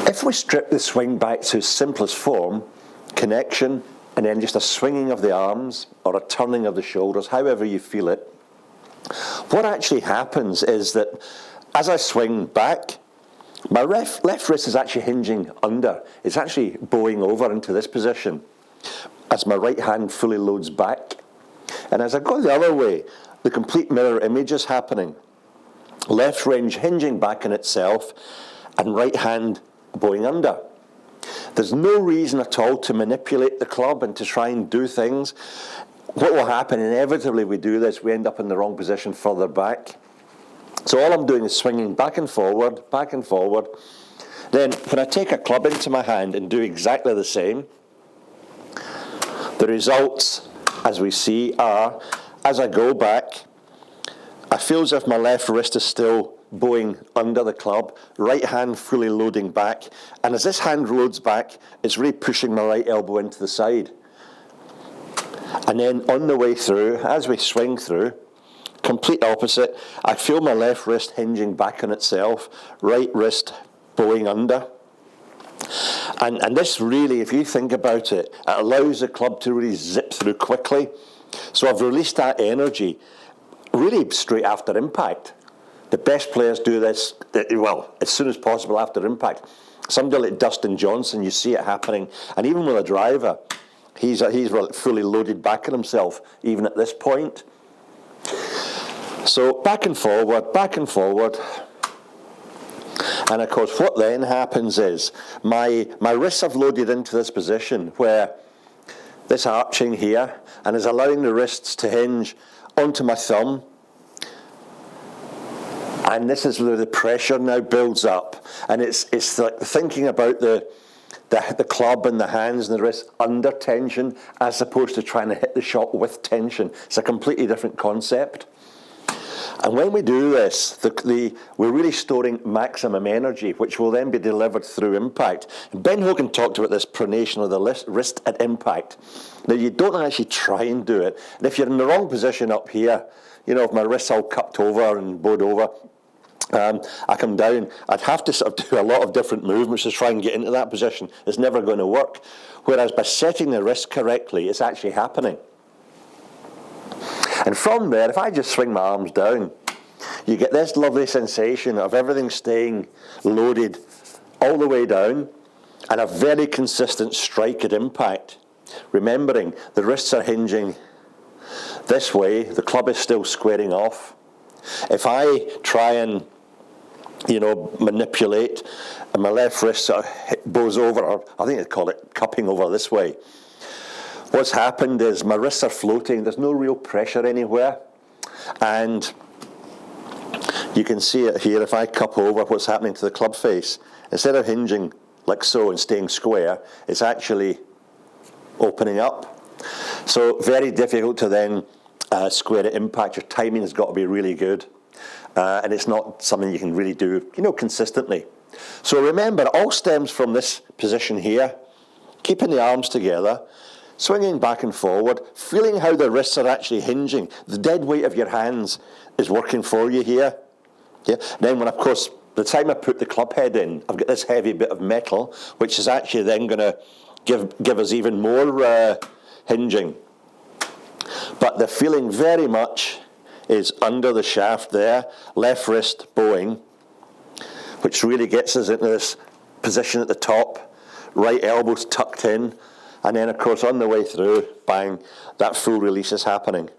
If we strip the swing back to its simplest form, connection, and then just a swinging of the arms or a turning of the shoulders, however you feel it, what actually happens is that as I swing back, my left wrist is actually hinging under. It's actually bowing over into this position as my right hand fully loads back. And as I go the other way, the complete mirror image is happening. Left range hinging back in itself and right hand bowing under. There's no reason at all to manipulate the club and to try and do things. What will happen, inevitably we do this, we end up in the wrong position further back. So all I'm doing is swinging back and forward. Then when I take a club into my hand and do exactly the same, the results, as we see, are, as I go back, I feel as if my left wrist is still bowing under the club, right hand fully loading back, and as this hand loads back, it's really pushing my right elbow into the side. And then on the way through, as we swing through, complete opposite, I feel my left wrist hinging back on itself, right wrist bowing under. And this really, if you think about it, it allows the club to really zip through quickly. So I've released that energy really straight after impact. The best players do this, well, as soon as possible after impact. Somebody like Dustin Johnson, you see it happening. And even with a driver, he's fully loaded back on himself, even at this point. So back and forward. And of course, what then happens is my wrists have loaded into this position where this arching here, and is allowing the wrists to hinge onto my thumb. And this is where the pressure now builds up. And it's like thinking about the club and the hands and the wrists under tension as opposed to trying to hit the shot with tension. It's a completely different concept. And when we do this, we're really storing maximum energy, which will then be delivered through impact. Ben Hogan talked about this pronation of the wrist at impact. Now, you don't actually try and do it. And if you're in the wrong position up here, if my wrist's all cupped over and bowed over, I come down, I'd have to sort of do a lot of different movements to try and get into that position. It's never going to work. Whereas by setting the wrist correctly, it's actually happening. And from there, if I just swing my arms down, you get this lovely sensation of everything staying loaded all the way down and a very consistent strike at impact. Remembering, the wrists are hinging this way, the club is still squaring off. If I try and manipulate, and my left wrist sort of bows over, or I think they call it cupping over this way, what's happened is my wrists are floating, there's no real pressure anywhere, and you can see it here. If I cup over, what's happening to the club face, instead of hinging like so and staying square, it's actually opening up. So very difficult to then square at impact. Your timing has got to be really good, and it's not something you can really do consistently. So remember, it all stems from this position here, keeping the arms together, swinging back and forward, feeling how the wrists are actually hinging. The dead weight of your hands is working for you here. Yeah. Then when, of course, by the time I put the club head in, I've got this heavy bit of metal, which is actually then going to give us even more hinging. But the feeling very much is under the shaft there, left wrist bowing, which really gets us into this position at the top, right elbow's tucked in, and then, of course, on the way through, bang, that full release is happening.